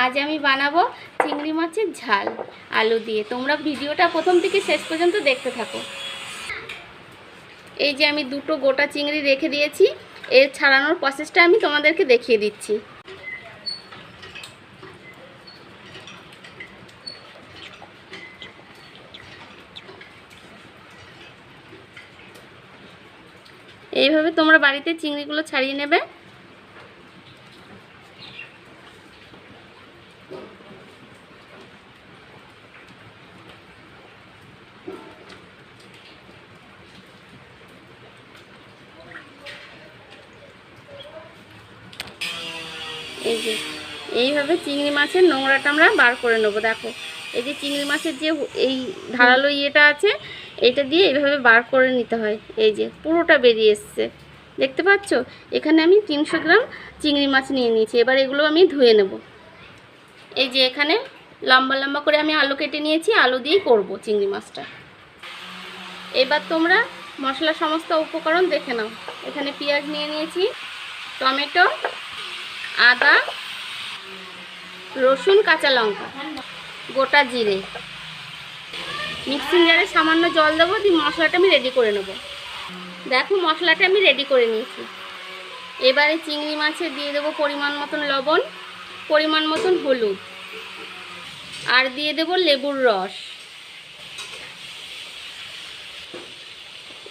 আজ আমি বানাবো চিংড়ি মাছের ঝাল আলু দিয়ে। তোমরা ভিডিওটা প্রথম থেকে শেষ পর্যন্ত দেখতে থাকো। এই যে আমি দুটো গোটা চিংড়ি রেখে দিয়েছি, এর ছাড়ানোর প্রসেসটা আমি তোমাদেরকে দেখিয়ে দিচ্ছি। এইভাবে তোমরা বাড়িতে চিংড়িগুলো ছাড়িয়ে নেবে। এই যে এইভাবে চিংড়ি মাছের নোংরাটা আমরা বার করে নেবো। দেখো এই যে চিংড়ি মাছের যে এই ধারালো ইয়েটা আছে, এটা দিয়ে এইভাবে বার করে নিতে হয়। এই যে পুরোটা বেরিয়ে এসছে, দেখতে পাচ্ছ? এখানে আমি 300 গ্রাম চিংড়ি মাছ নিয়ে নিয়েছি। এবার এগুলো আমি ধুয়ে নেব। এই যে এখানে লম্বা লম্বা করে আমি আলু কেটে নিয়েছি, আলু দিয়েই করব চিংড়ি মাছটা। এবার তোমরা মশলা সমস্ত উপকরণ দেখে নাও। এখানে পেঁয়াজ নিয়ে নিয়েছি, টমেটো, আদা, রসুন, কাঁচা লঙ্কা, গোটা জিরে। মিক্সিং জারে সামান্য জল দেবো, দিয়ে মশলাটা আমি রেডি করে নেব। দেখো মশলাটা আমি রেডি করে নিয়েছি। এবারে চিংড়ি মাছে দিয়ে দেবো পরিমাণ মতন লবণ, পরিমাণ মতন হলুদ, আর দিয়ে দেবো লেবুর রস।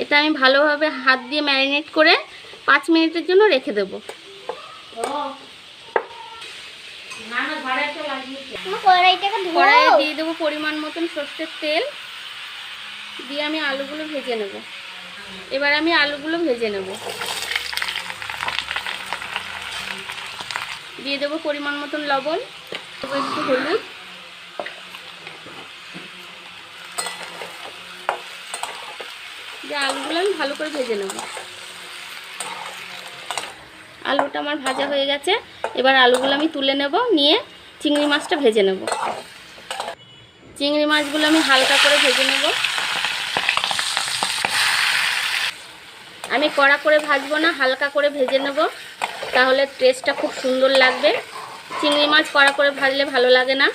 এটা আমি ভালোভাবে হাত দিয়ে ম্যারিনেট করে 5 মিনিটের জন্য রেখে দেবো। কড়াইয়ে দিয়ে দেবো পরিমাণ মতন সর্ষের তেল, দিয়ে আমি আলুগুলো ভেজে নেব। এবার আমি আলুগুলো ভেজে নেব। দিয়ে দেবো পরিমাণ মতন লবণ, একটু হলুদ, দিয়ে আলুগুলো আমি ভালো করে ভেজে নেব। আলুটা আমার ভাজা হয়ে গেছে। এবার আলুগুলো আমি তুলে নেব, নিয়ে চিংড়ি মাছটা ভেজে নেব। চিংড়ি মাছগুলো আমি হালকা করে ভেজে নেব। আমি কড়া করে ভাজবো না, হালকা করে ভেজে নেব, তাহলে টেস্টটা খুব সুন্দর লাগবে। চিংড়ি মাছ কড়া করে ভাজলে ভালো লাগে না।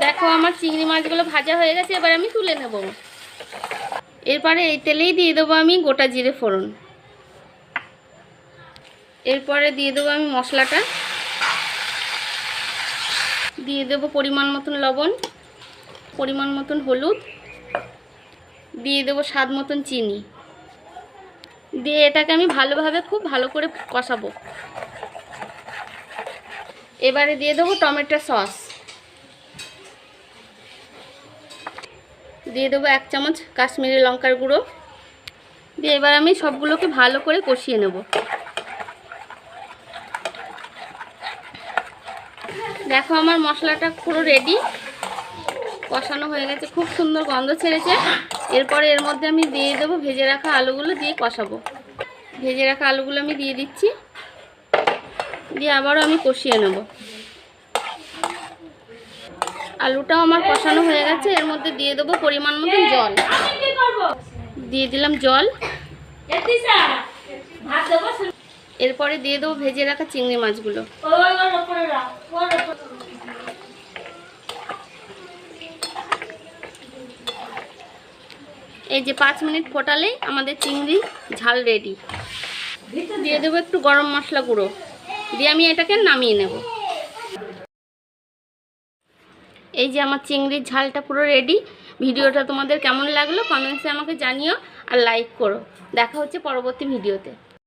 দেখো আমার চিংড়ি মাছগুলো ভাজা হয়ে গেছে, এবার আমি তুলে নেব। এরপরে এই তেলেই দিয়ে দেবো আমি গোটা জিরে ফোড়ন। এরপরে দিয়ে দেবো আমি মশলাটা, দিয়ে দেবো পরিমাণ মতন লবণ, পরিমাণ মতন হলুদ, দিয়ে দেবো স্বাদ মতন চিনি, দিয়ে এটাকে আমি ভালোভাবে খুব ভালো করে কষাবো। এবারে দিয়ে দেবো টমেটো সস, দিয়ে দেবো 1 চামচ কাশ্মীরি লঙ্কার গুঁড়ো, দিয়ে এবার আমি সবগুলোকে ভালো করে কষিয়ে নেব। দেখো আমার মশলাটা পুরো রেডি, কষানো হয়ে গেছে, খুব সুন্দর গন্ধ ছেড়েছে। এরপরে এর মধ্যে আমি দিয়ে দেবো ভেজে রাখা আলুগুলো, দিয়ে কষাবো। ভেজে রাখা আলুগুলো আমি দিয়ে দিচ্ছি, দিয়ে আবারও আমি কষিয়ে নেব। আলুটাও আমার কষানো হয়ে গেছে। এর মধ্যে দিয়ে দেবো পরিমাণ মতো জল, দিয়ে দিলাম জল। এরপরে দিয়ে দেবো ভেজে রাখা চিংড়ি মাছগুলো। এই যে 5 মিনিট ফোটালেই আমাদের চিংড়ি ঝাল রেডি। দিয়ে দেবো একটু গরম মশলা গুঁড়ো, দিয়ে আমি এটাকে নামিয়ে নেব। এই যে আমার চিংড়ির ঝালটা পুরো রেডি। ভিডিওটা তোমাদের কেমন লাগলো কমেন্টসে আমাকে জানিও, আর লাইক করো। দেখা হচ্ছে পরবর্তী ভিডিওতে।